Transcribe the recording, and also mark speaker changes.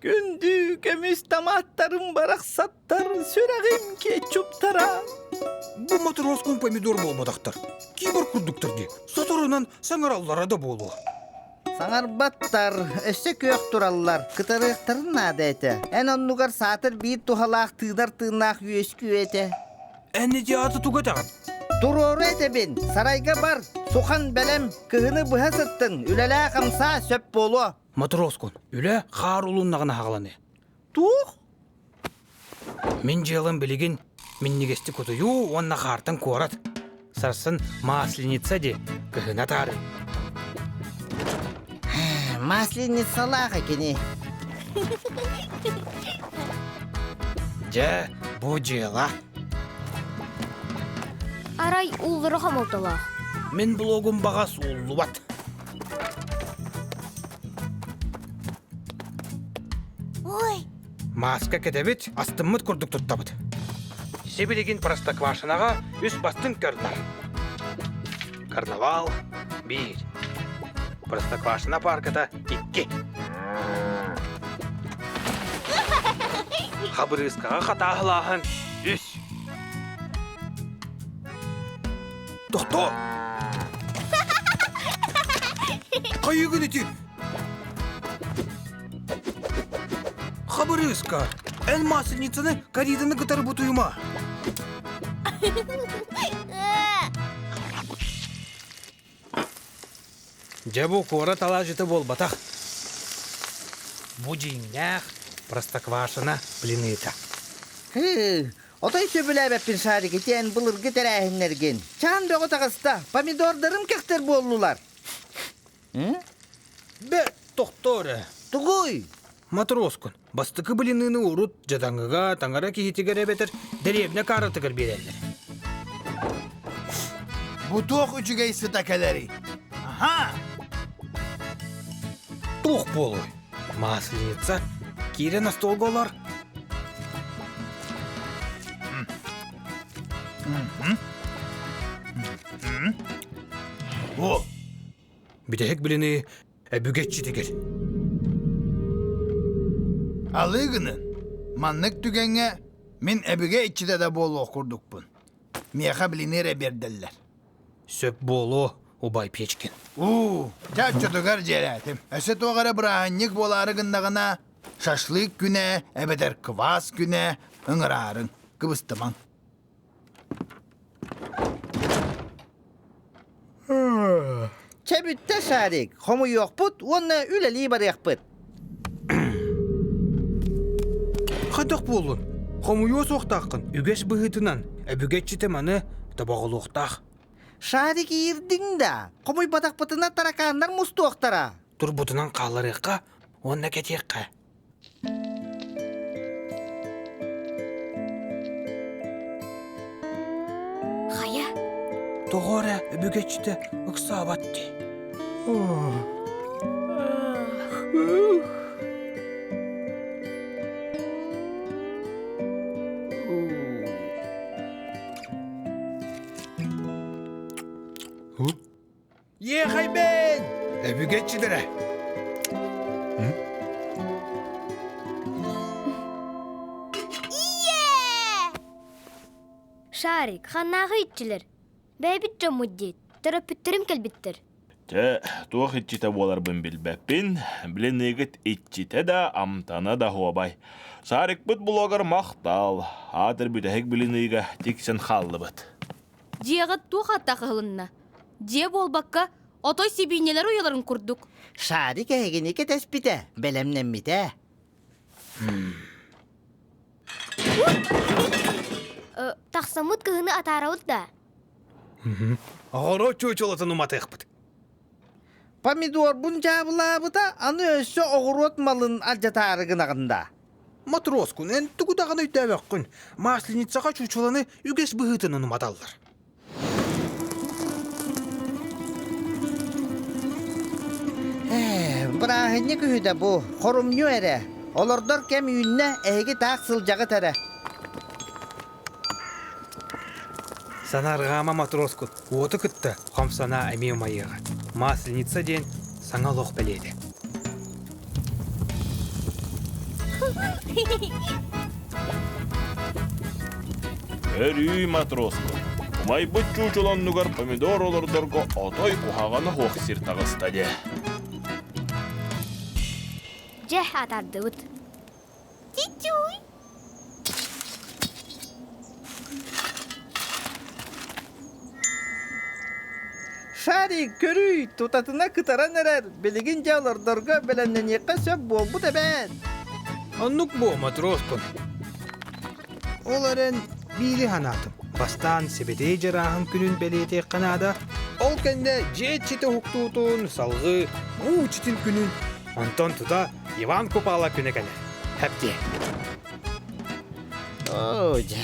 Speaker 1: Gündü gömüz damattarım baraksattar, sürağım ketçuptara.
Speaker 2: Bu Матроскун помидор болмадақтар. Кейбір күрдіктірде. Сатырынан саңыраллара да болу.
Speaker 1: Саңарбаттар, өссө көк тураллар, кытарыктарын адеті. Эн оннугар сатыр бейт тухалақ тыдар тыынақ үйескі өте.
Speaker 2: Әне де аты тугатаған.
Speaker 1: Турору этебин, сарайга бар, сухан бәлем, кыгыны бұха сыттын, үләлә қамса сөп болу.
Speaker 2: Матроскун, үлі қар ұлыннағына хағыланы.
Speaker 1: Тух?
Speaker 2: Мен жылын білеген, мен негесті көтію, онна қартын қорат. Сарсын масленица де, кыгына тары.
Speaker 1: Масленицалақ екені.
Speaker 2: Жа, бұ жела.
Speaker 3: Арай уллары хамылтала.
Speaker 2: Мен блогым бағас ұлы бат.
Speaker 3: Ой,
Speaker 2: Маска кедебет, астыммыт күрдік тұттабыт. Себелеген простоквашынаға үс бастың көрдінар. Карнавал, бір. Простоквашына парката 2. Хабырысқаға қатағылағын 3. Тоқто! Қайығын еті! Хабырысқа! Ән масылницаны кориданы қытары бұтуыма. Жабу кора тала жыты бол батақ. Бұ жиңнәқ простоквашына блиныта.
Speaker 1: Отай сөбілі әбәппін шарик етен бұлырғы тәрәхінлерген. Чаң дөгі тағыста, помидордарым кәқтер болулар.
Speaker 2: Бә, тоқторы.
Speaker 1: Тұғой!
Speaker 2: Матроскун, бастықы блиныны урут жадаңыға таңара кейтігері бетір деревне қарытығыр берелер.
Speaker 4: Бутух үчігей сытакалары. Ага!
Speaker 2: Тух болой. Масленица, кире на стол голар.
Speaker 4: О!
Speaker 2: Бітек блины әбүгетші тегер.
Speaker 4: Алығының, маннык түгенге мен әбіге ичіде де болу құрдықпын. Меха білінере берділер.
Speaker 2: Сөп болу, убай печкен.
Speaker 4: Чачотығар жерәтім. Әсі тоғары бұрағанник боларығындағына шашлык күне, әбедер квас күне, ыңырарын, кыбыстыман.
Speaker 1: Çebütte şarik, homu yok put, onunla üleli var yakpıt.
Speaker 2: Қадақ болын. Қомуyo соқтақын, үгеш бұғытынан, әбүгетші теманы табағыл оқтақ.
Speaker 1: Şarik irdin da, homu batak pıtına tarakanlar mustu oktara.
Speaker 2: Тұр бұтынан қалыр еққа, онна кетеққа.
Speaker 3: хая.
Speaker 2: Тоғыры әбүгетшіті ұқса батты. Е, қайбен! Әбүгетшідірі.
Speaker 3: Шарик, ханнағы итчілер. Бәйбіт жамуддет, терапеттерім кәлбеттер.
Speaker 5: Туох итчите боларбын билбеппин, биленегит итчите да амтана да хуабай. Сарик бут блогер мақтал, атыр бүтәхек биленеге тиксен халлы бут.
Speaker 6: Жиягат тух аттақылынна. Же болбакка отой сибинелер уяларын курдук.
Speaker 1: Şarik egini ke tespite, belemnen mite.
Speaker 3: Тақсамыт кығыны атарауыд да.
Speaker 2: Ағыра чөчілетін ұматы еқпіт.
Speaker 1: Помидor bunca bulabıda, anı össü oğurot malın alcatarıgınağında.
Speaker 2: Матроскун, ән түгідағын өйтәвәққын. Масленицаға чөчіліні үгес бұғытының ұматалылар.
Speaker 1: Bırahınne kühüde bu, korumlu ere. Olordor kem yünne, egi taq sılcağı tere.
Speaker 2: Санарғама матроскун, оты күтті, қамсана әме майыға. масленица ден саңа лох белейді.
Speaker 5: Өрүй матроска. Умай бұт чучуланнугар помидор олордорго отой ухағаны хоқсир тағыстаде.
Speaker 3: Же атарды бұт. Чичуй.
Speaker 1: Шарик көрүй, тутатына кытаран әрер, білігін жаулардарға біләнненеққа сөп болбу дәбән.
Speaker 2: Оннук бу матроскун. Оларын бири ханатым. Бастан себедей жарахын күнін белейте қанада. Ол кәнде жет четі хуктуутун салғы читин күнін. Онтон тута Иван Купала күні кәлер. Хәпте.
Speaker 1: О, жа.